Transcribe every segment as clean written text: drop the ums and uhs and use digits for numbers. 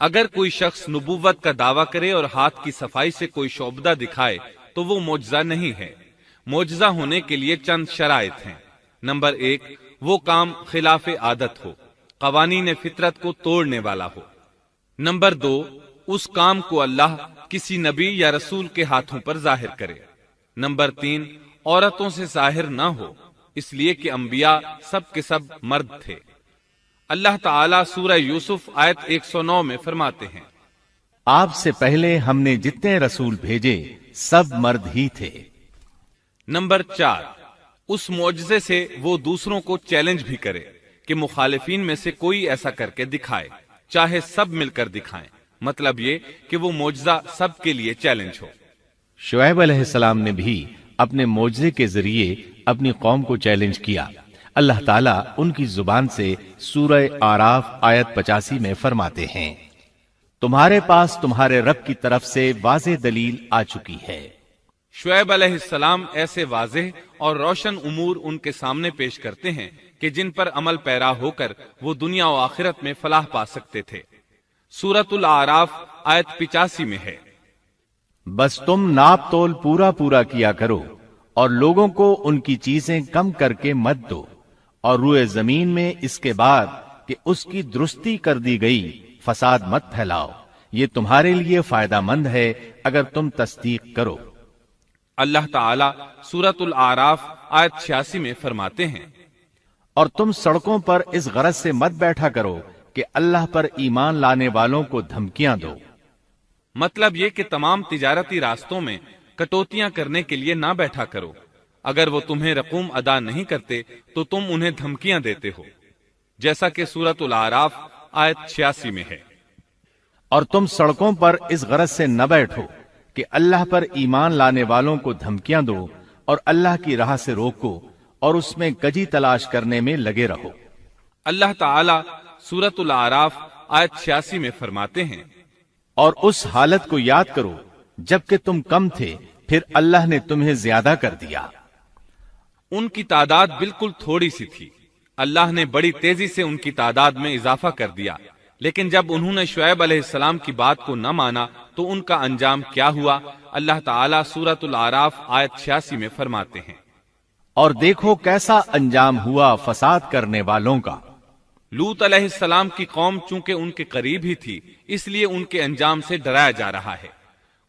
اگر کوئی شخص نبوت کا دعویٰ کرے اور ہاتھ کی صفائی سے کوئی شعبدہ دکھائے تو وہ معجزہ نہیں ہے۔ معجزہ ہونے کے لیے چند شرائط ہیں۔ نمبر 1، وہ کام خلاف عادت ہو، قوانین فطرت کو توڑنے والا ہو۔ نمبر 2، اس کام کو اللہ کسی نبی یا رسول کے ہاتھوں پر ظاہر کرے۔ نمبر 3، عورتوں سے ظاہر نہ ہو، اس لیے کہ انبیاء سب کے سب مرد تھے۔ اللہ تعالیٰ سورہ یوسف آیت 109 میں فرماتے ہیں، آپ سے پہلے ہم نے جتنے رسول بھیجے سب مرد ہی تھے۔ نمبر 4، اس معجزے سے وہ دوسروں کو چیلنج بھی کرے کہ مخالفین میں سے کوئی ایسا کر کے دکھائے، چاہے سب مل کر دکھائیں، مطلب یہ کہ وہ معجزہ سب کے لیے چیلنج ہو۔ شعیب علیہ السلام نے بھی اپنے معجزے کے ذریعے اپنی قوم کو چیلنج کیا۔ اللہ تعالیٰ ان کی زبان سے سورہ آراف آیت 85 میں فرماتے ہیں، تمہارے پاس تمہارے رب کی طرف سے واضح دلیل آ چکی ہے۔ شعیب علیہ السلام ایسے واضح اور روشن امور ان کے سامنے پیش کرتے ہیں کہ جن پر عمل پیرا ہو کر وہ دنیا و آخرت میں فلاح پا سکتے تھے۔ سورۃ الاعراف آیت 85 میں ہے، بس تم ناپ تول پورا کیا کرو اور لوگوں کو ان کی چیزیں کم کر کے مت دو، اور روئے زمین میں اس کے بعد کہ اس کی درستی کر دی گئی فساد مت پھیلاؤ، یہ تمہارے لیے فائدہ مند ہے اگر تم تصدیق کرو۔ اللہ تعالیٰ سورۃ الاعراف آیت 86 میں فرماتے ہیں، اور تم سڑکوں پر اس غرض سے مت بیٹھا کرو کہ اللہ پر ایمان لانے والوں کو دھمکیاں دو۔ مطلب یہ کہ تمام تجارتی راستوں میں کٹوتیاں کرنے کے لیے نہ بیٹھا کرو، اگر وہ تمہیں رقوم ادا نہیں کرتے تو تم انہیں دھمکیاں دیتے ہو، جیسا کہ سورۃ الاعراف آیت 86 میں ہے۔ اور تم سڑکوں پر اس غرض سے نہ بیٹھو کہ اللہ پر ایمان لانے والوں کو دھمکیاں دو اور اللہ کی راہ سے روکو اور اس میں کجی تلاش کرنے میں لگے رہو۔ اللہ تعالیٰ سورۃ الاعراف آیت 86 میں فرماتے ہیں، اور اس حالت کو یاد کرو جبکہ تم کم تھے، پھر اللہ نے تمہیں زیادہ کر دیا۔ ان کی تعداد بالکل تھوڑی سی تھی، اللہ نے بڑی تیزی سے ان کی تعداد میں اضافہ کر دیا، لیکن جب انہوں نے شعیب علیہ السلام کی بات کو نہ مانا تو ان کا انجام کیا ہوا؟ اللہ تعالیٰ سورۃ الاعراف آیت 86 میں فرماتے ہیں، اور دیکھو کیسا انجام ہوا فساد کرنے والوں کا۔ لوط علیہ السلام کی قوم چونکہ ان کے قریب ہی تھی، اس لیے ان کے انجام سے ڈرایا جا رہا ہے۔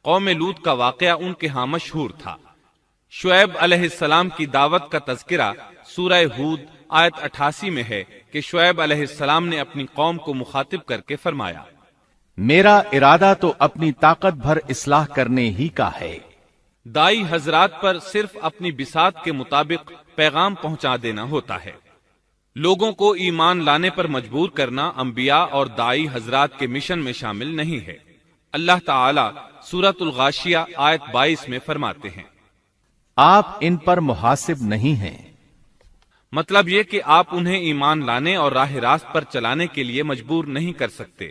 قوم لوط کا واقعہ ان کے ہاں مشہور تھا۔ شعیب علیہ السلام کی دعوت کا تذکرہ سورہ ہود آیت 88 میں ہے کہ شعیب علیہ السلام نے اپنی قوم کو مخاطب کر کے فرمایا، میرا ارادہ تو اپنی طاقت بھر اصلاح کرنے ہی کا ہے۔ دائی حضرات پر صرف اپنی بساط کے مطابق پیغام پہنچا دینا ہوتا ہے۔ لوگوں کو ایمان لانے پر مجبور کرنا انبیاء اور دائی حضرات کے مشن میں شامل نہیں ہے۔ اللہ تعالیٰ سورۃ الغاشیہ آیت 22 میں فرماتے ہیں، آپ ان پر محاسب نہیں ہیں۔ مطلب یہ کہ آپ انہیں ایمان لانے اور راہ راست پر چلانے کے لیے مجبور نہیں کر سکتے۔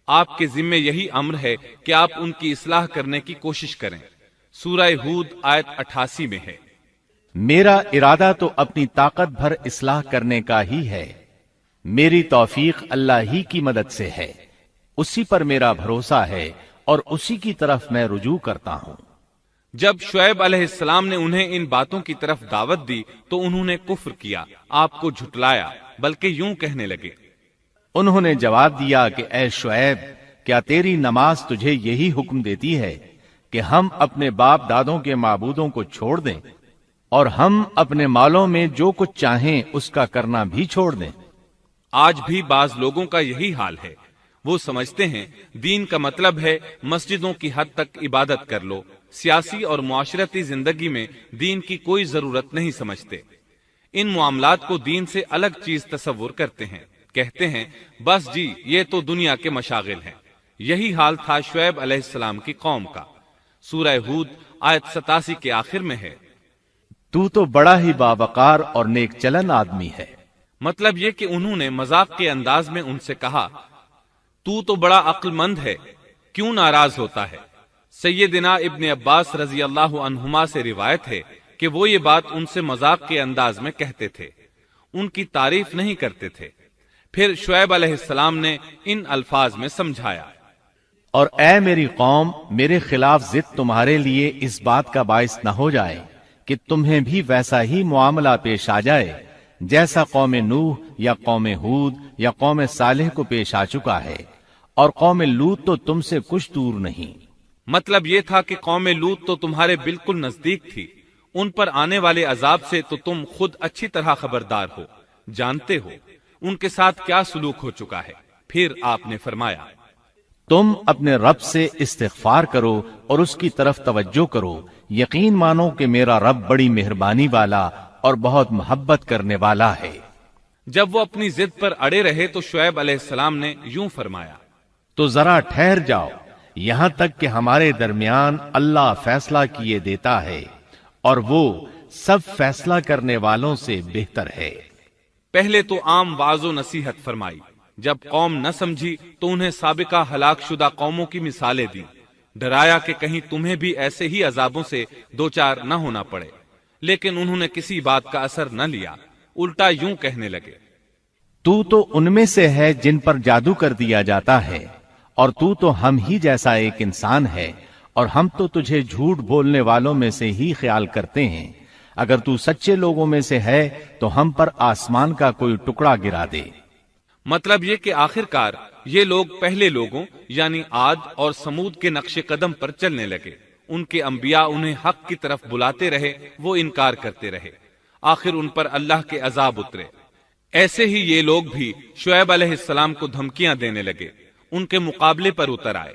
آپ کے ذمے یہی امر ہے کہ آپ ان کی اصلاح کرنے کی کوشش کریں۔ سورہ ہود آیت 88 میں ہے، میرا ارادہ تو اپنی طاقت بھر اصلاح کرنے کا ہی ہے، میری توفیق اللہ ہی کی مدد سے ہے، اسی پر میرا بھروسہ ہے اور اسی کی طرف میں رجوع کرتا ہوں۔ جب شعیب علیہ السلام نے انہیں ان باتوں کی طرف دعوت دی تو انہوں نے کفر کیا، آپ کو جھٹلایا، بلکہ یوں کہنے لگے، انہوں نے جواب دیا کہ اے شعیب، کیا تیری نماز تجھے یہی حکم دیتی ہے کہ ہم اپنے باپ دادوں کے معبودوں کو چھوڑ دیں اور ہم اپنے مالوں میں جو کچھ چاہیں اس کا کرنا بھی چھوڑ دیں؟ آج بھی بعض لوگوں کا یہی حال ہے۔ وہ سمجھتے ہیں دین کا مطلب ہے مسجدوں کی حد تک عبادت کر لو، سیاسی اور معاشرتی زندگی میں دین کی کوئی ضرورت نہیں سمجھتے۔ ان معاملات کو دین سے الگ چیز تصور کرتے ہیں، کہتے ہیں بس جی یہ تو دنیا کے مشاغل ہیں۔ یہی حال تھا شعیب علیہ السلام کی قوم کا۔ سورہ ہود آیت 87 کے آخر میں ہے، تو بڑا ہی باوقار اور نیک چلن آدمی ہے۔ مطلب یہ کہ انہوں نے مذاق کے انداز میں ان سے کہا، تو بڑا عقل مند ہے، کیوں ناراض ہوتا ہے؟ سیدنا ابن عباس رضی اللہ عنہما سے روایت ہے کہ وہ یہ بات ان سے مذاق کے انداز میں کہتے تھے، ان کی تعریف نہیں کرتے تھے۔ پھر شعیب علیہ السلام نے ان الفاظ میں سمجھایا، اور اے میری قوم، میرے خلاف ضد تمہارے لیے اس بات کا باعث نہ ہو جائے کہ تمہیں بھی ویسا ہی معاملہ پیش آ جائے جیسا قوم نوح یا قوم ہود یا قوم صالح کو پیش آ چکا ہے، اور قوم لوط تو تم سے کچھ دور نہیں۔ مطلب یہ تھا کہ قوم لوط تو تمہارے بالکل نزدیک تھی، ان پر آنے والے عذاب سے تو تم خود اچھی طرح خبردار ہو، جانتے ہو ان کے ساتھ کیا سلوک ہو چکا ہے۔ پھر آپ نے فرمایا، تم اپنے رب سے استغفار کرو اور اس کی طرف توجہ کرو، یقین مانو کہ میرا رب بڑی مہربانی والا اور بہت محبت کرنے والا ہے۔ جب وہ اپنی ضد پر اڑے رہے تو شعیب علیہ السلام نے یوں فرمایا، تو ذرا ٹھہر جاؤ یہاں تک کہ ہمارے درمیان اللہ فیصلہ کیے دیتا ہے، اور وہ سب فیصلہ کرنے والوں سے بہتر ہے۔ پہلے تو عام واعظ و نصیحت فرمائی، جب قوم نہ سمجھی تو انہیں سابقہ ہلاک شدہ قوموں کی مثالیں دی، ڈرایا کہ کہیں تمہیں بھی ایسے ہی عذابوں سے دوچار نہ ہونا پڑے، لیکن انہوں نے کسی بات کا اثر نہ لیا، الٹا یوں کہنے لگے، تو ان میں سے ہے جن پر جادو کر دیا جاتا ہے، اور تو ہم ہی جیسا ایک انسان ہے، اور ہم تو تجھے جھوٹ بولنے والوں میں سے ہی خیال کرتے ہیں۔ اگر تو سچے لوگوں میں سے ہے تو ہم پر آسمان کا کوئی ٹکڑا گرا دے۔ مطلب یہ کہ آخرکار یہ لوگ پہلے لوگوں یعنی عاد اور سمود کے نقش قدم پر چلنے لگے، ان کے انبیاء انہیں حق کی طرف بلاتے رہے، وہ انکار کرتے رہے، آخر ان پر اللہ کے عذاب اترے۔ ایسے ہی یہ لوگ بھی شعیب علیہ السلام کو دھمکیاں دینے لگے، ان کے مقابلے پر اتر آئے۔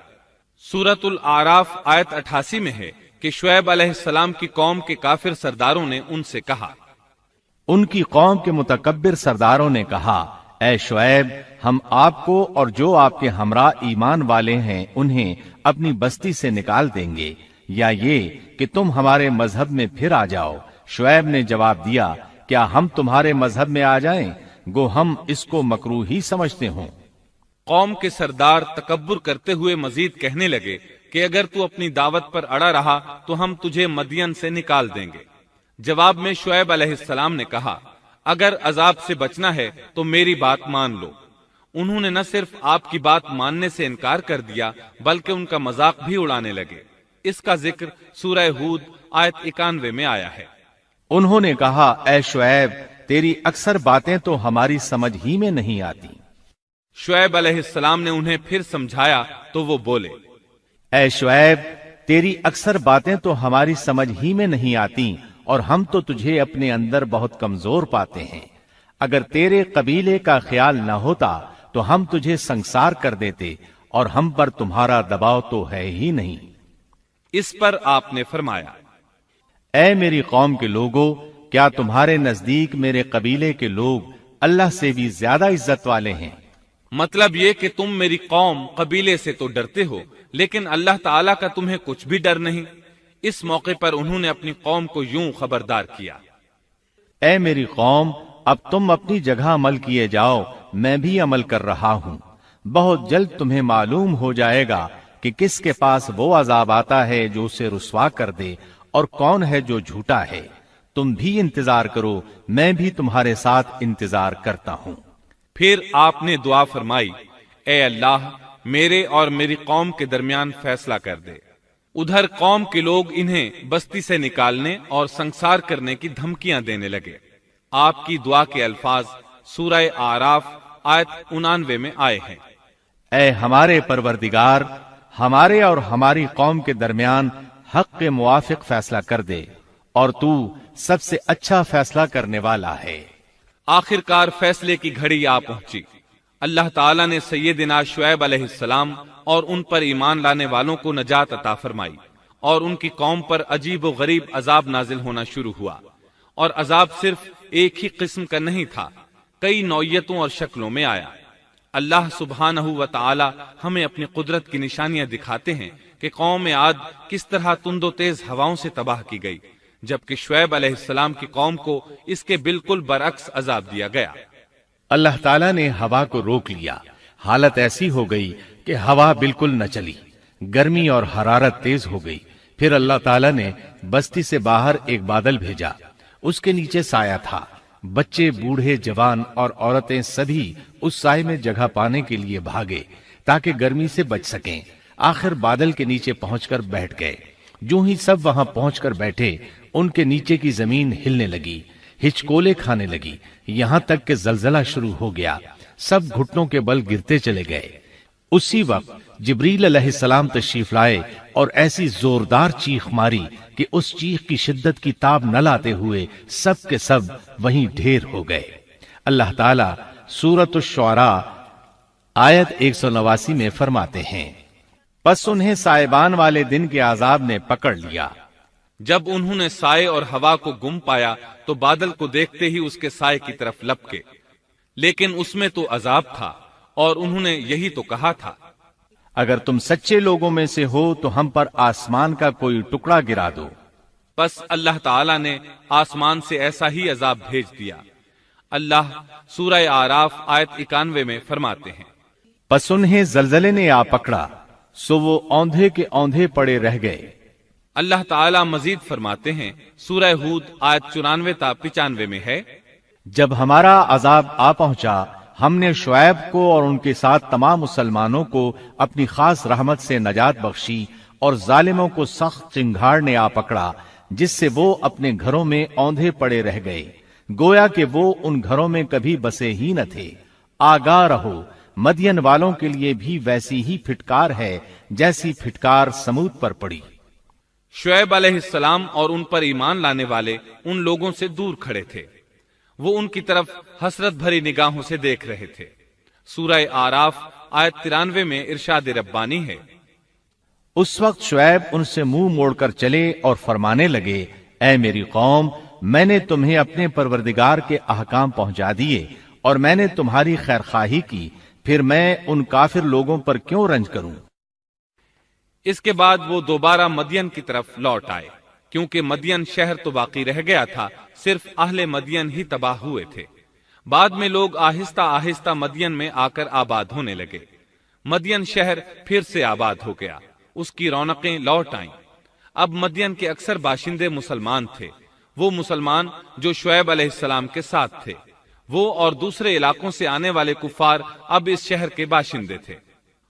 سورۃ الاعراف آیت 88 میں ہے کہ شعیب علیہ السلام کی قوم کے کافر سرداروں نے ان سے کہا، ان کی قوم کے متکبر سرداروں نے کہا، اے شعیب، ہم آپ کو اور جو آپ کے ہمراہ ایمان والے ہیں انہیں اپنی بستی سے نکال دیں گے، یا یہ کہ تم ہمارے مذہب میں پھر آ جاؤ۔ شعیب نے جواب دیا، کیا ہم تمہارے مذہب میں آ جائیں؟ گو ہم اس کو مکروہ ہی سمجھتے ہوں۔ قوم کے سردار تکبر کرتے ہوئے مزید کہنے لگے کہ اگر تو اپنی دعوت پر اڑا رہا تو ہم تجھے مدین سے نکال دیں گے۔ جواب میں شعیب علیہ السلام نے کہا، اگر عذاب سے بچنا ہے تو میری بات مان لو۔ انہوں نے نہ صرف آپ کی بات ماننے سے انکار کر دیا بلکہ ان کا مذاق بھی اڑانے لگے۔ اس کا ذکر سورہ ہود آیت 91 میں آیا ہے۔ انہوں نے کہا، اے شعیب، تیری اکثر باتیں تو ہماری سمجھ ہی میں نہیں آتی۔ شعیب علیہ السلام نے انہیں پھر سمجھایا تو وہ بولے، اے شعیب، تیری اکثر باتیں تو ہماری سمجھ ہی میں نہیں آتی، اور ہم تو تجھے اپنے اندر بہت کمزور پاتے ہیں۔ اگر تیرے قبیلے کا خیال نہ ہوتا تو ہم تجھے سنسار کر دیتے، اور ہم پر تمہارا دباؤ تو ہے ہی نہیں۔ اس پر آپ نے فرمایا، اے میری قوم کے لوگو، کیا تمہارے نزدیک میرے قبیلے کے لوگ اللہ سے بھی زیادہ عزت والے ہیں؟ مطلب یہ کہ تم میری قوم قبیلے سے تو ڈرتے ہو لیکن اللہ تعالیٰ کا تمہیں کچھ بھی ڈر نہیں۔ اس موقع پر انہوں نے اپنی قوم کو یوں خبردار کیا، اے میری قوم، اب تم اپنی جگہ عمل کیے جاؤ، میں بھی عمل کر رہا ہوں۔ بہت جلد تمہیں معلوم ہو جائے گا کہ کس کے پاس وہ عذاب آتا ہے جو اسے رسوا کر دے، اور کون ہے جو جھوٹا ہے۔ تم بھی انتظار کرو، میں بھی تمہارے ساتھ انتظار کرتا ہوں۔ پھر آپ نے دعا فرمائی، اے اللہ، میرے اور میری قوم کے درمیان فیصلہ کر دے۔ ادھر قوم کے لوگ انہیں بستی سے نکالنے اور سنسار کرنے کی دھمکیاں دینے لگے۔ آپ کی دعا کے الفاظ سورہ اعراف آیت 89 میں آئے ہیں، اے ہمارے پروردگار، ہمارے اور ہماری قوم کے درمیان حق کے موافق فیصلہ کر دے، اور تو سب سے اچھا فیصلہ کرنے والا ہے۔ آخر کار فیصلے کی گھڑی آ پہنچی۔ اللہ تعالیٰ نے سیدنا شعیب علیہ السلام اور ان پر ایمان لانے والوں کو نجات عطا فرمائی، اور ان کی قوم پر عجیب و غریب عذاب نازل ہونا شروع ہوا، اور عذاب صرف ایک ہی قسم کا نہیں تھا، کئی نوعیتوں اور شکلوں میں آیا۔ اللہ سبحانہ و تعالی ہمیں اپنی قدرت کی نشانیاں دکھاتے ہیں کہ قوم عاد کس طرح تند و تیز ہواؤں سے تباہ کی گئی، جبکہ شعیب علیہ السلام کی قوم کو اس کے بالکل برعکس عذاب دیا گیا۔ اللہ تعالیٰ نے ہوا کو روک لیا، حالت ایسی ہو گئی کہ ہوا بالکل نہ چلی، گرمی اور حرارت تیز ہو گئی۔ پھر اللہ تعالیٰ نے بستی سے باہر ایک بادل بھیجا، اس کے نیچے سایہ تھا، بچے، بوڑھے، جوان اور عورتیں سبھی اس سائے میں جگہ پانے کے لیے بھاگے تاکہ گرمی سے بچ سکیں۔ آخر بادل کے نیچے پہنچ کر بیٹھ گئے۔ جو ہی سب وہاں پہنچ کر بیٹھے، ان کے نیچے کی زمین ہلنے لگی، ہچکولے کھانے لگی، یہاں تک کہ زلزلہ شروع ہو گیا، سب گھٹنوں کے بل گرتے چلے گئے۔ اسی وقت جبریل علیہ السلام تشریف لائے اور ایسی زوردار چیخ ماری کہ اس چیخ کی شدت کی تاب نہ لاتے ہوئے سب کے سب وہیں ڈھیر ہو گئے۔ اللہ تعالیٰ سورۃ الشعراء آیت 189 میں فرماتے ہیں، پس انہیں سائبان والے دن کے عذاب نے پکڑ لیا۔ جب انہوں نے سائے اور ہوا کو گم پایا تو بادل کو دیکھتے ہی اس کے سائے کی طرف لپکے، لیکن اس میں تو عذاب تھا اور انہوں نے یہی تو کہا تھا، اگر تم سچے لوگوں میں سے ہو تو ہم پر آسمان کا کوئی ٹکڑا گرا دو۔ بس اللہ تعالیٰ نے آسمان سے ایسا ہی عذاب بھیج دیا۔ اللہ سورہ آراف آیت 91 میں فرماتے ہیں، پس انہیں زلزلے نے آ پکڑا، سو وہ اوندھے کے اوندھے پڑے رہ گئے۔ اللہ تعالیٰ مزید فرماتے ہیں، سورہ ہود آیت 94 تا 95 میں ہے، جب ہمارا عذاب آ پہنچا، ہم نے شعیب کو اور ان کے ساتھ تمام مسلمانوں کو اپنی خاص رحمت سے نجات بخشی، اور ظالموں کو سخت چنگھاڑ نے آ پکڑا، جس سے وہ اپنے گھروں میں اوندھے پڑے رہ گئے، گویا کہ وہ ان گھروں میں کبھی بسے ہی نہ تھے۔ آگاہ رہو، مدین والوں کے لیے بھی ویسی ہی پھٹکار ہے جیسی پھٹکار سمود پر پڑی۔ شعیب علیہ السلام اور ان پر ایمان لانے والے ان لوگوں سے دور کھڑے تھے، وہ ان کی طرف حسرت بھری نگاہوں سے دیکھ رہے تھے۔ سورہ آراف آیت 93 میں ارشاد ربانی ہے، اس وقت شعیب ان سے منہ موڑ کر چلے اور فرمانے لگے، اے میری قوم، میں نے تمہیں اپنے پروردگار کے احکام پہنچا دیے اور میں نے تمہاری خیرخواہی کی، پھر میں ان کافر لوگوں پر کیوں رنج کروں؟ اس کے بعد وہ دوبارہ مدین کی طرف لوٹ آئے، کیونکہ مدین شہر تو باقی رہ گیا تھا، صرف اہل مدین ہی تباہ ہوئے تھے۔ بعد میں لوگ آہستہ آہستہ مدین میں آ کر آباد ہونے لگے۔ مدین شہر پھر سے آباد ہو گیا، اس کی رونقیں لوٹ آئیں۔ اب مدین کے اکثر باشندے مسلمان تھے، وہ مسلمان جو شعیب علیہ السلام کے ساتھ تھے۔ وہ اور دوسرے علاقوں سے آنے والے کفار اب اس شہر کے باشندے تھے،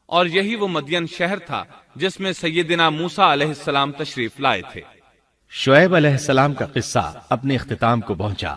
اور یہی وہ مدین شہر تھا جس میں سیدنا موسیٰ علیہ السلام تشریف لائے تھے۔ شعیب علیہ السلام کا قصہ اپنے اختتام کو پہنچا۔